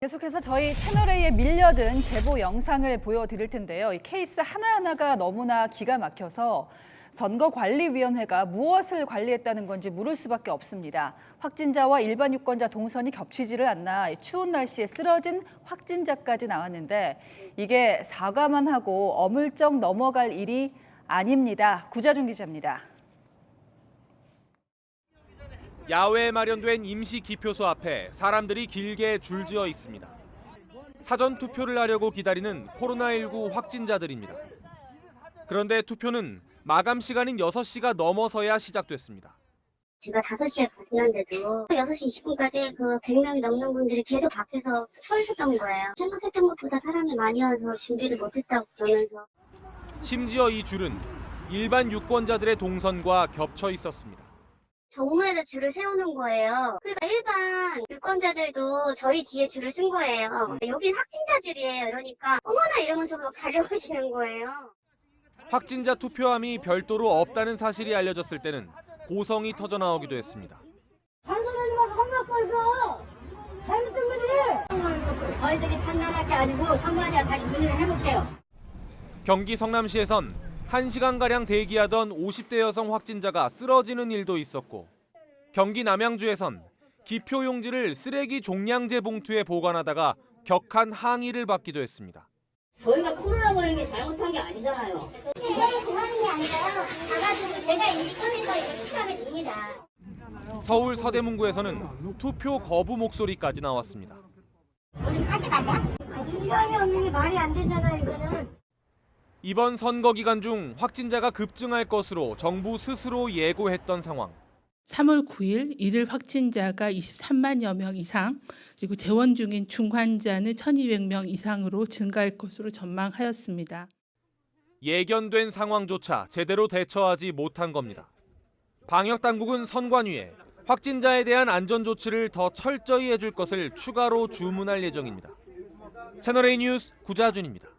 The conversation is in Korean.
계속해서 저희 채널A에 밀려든 제보 영상을 보여드릴 텐데요. 이 케이스 하나하나가 너무나 기가 막혀서 선거관리위원회가 무엇을 관리했다는 건지 물을 수밖에 없습니다. 확진자와 일반 유권자 동선이 겹치지를 않나 추운 날씨에 쓰러진 확진자까지 나왔는데 이게 사과만 하고 어물쩍 넘어갈 일이 아닙니다. 구자준 기자입니다. 야외에 마련된 임시 기표소 앞에 사람들이 길게 줄지어 있습니다. 사전 투표를 하려고 기다리는 코로나19 확진자들입니다. 그런데 투표는 마감 시간인 6시가 넘어서야 시작됐습니다. 제가 5시에 발표했는데도 6시 20분까지 그 100명이 넘는 분들이 계속 밖에서 서 있었던 거예요. 생각했던 것보다 사람이 많이 와서 준비를 못했다고 그러면서. 심지어 이 줄은 일반 유권자들의 동선과 겹쳐 있었습니다. 정무에서 줄을 세우는 거예요. 그러니까 일반 유권자들도 저희 뒤에 줄을 쓴 거예요. 여긴 확진자 줄이에요. 그러니까 어머나 이러면서 막 달려오시는 거예요. 확진자 투표함이 별도로 없다는 사실이 알려졌을 때는 고성이 터져나오기도 했습니다. 반성하지 마서 혼났고 있어. 잘못된 거지. 저희들이 판단할 게 아니고 선관위가 다시 문의를 해볼게요. 경기 성남시에선 1시간가량 대기하던 50대 여성 확진자가 쓰러지는 일도 있었고 경기 남양주에선 기표 용지를 쓰레기 종량제 봉투에 보관하다가 격한 항의를 받기도 했습니다. 저희가 코로나 걸린 게 잘못한 게 아니잖아요. 제가 그러는 게 아니라요. 가가지고 제가 일 꺼내서 이거 축하해 줍니다. 서울 서대문구에서는 투표 거부 목소리까지 나왔습니다. 우리 같이 가자. 중요함이 없는 게 말이 안 되잖아요, 이거는. 이번 선거 기간 중 확진자가 급증할 것으로 정부 스스로 예고했던 상황. 3월 9일 일일 확진자가 23만여 명 이상, 그리고 재원 중인 중환자는 1,200명 이상으로 증가할 것으로 전망하였습니다. 예견된 상황조차 제대로 대처하지 못한 겁니다. 방역당국은 선관위에 확진자에 대한 안전조치를 더 철저히 해줄 것을 추가로 주문할 예정입니다. 채널A 뉴스 구자준입니다.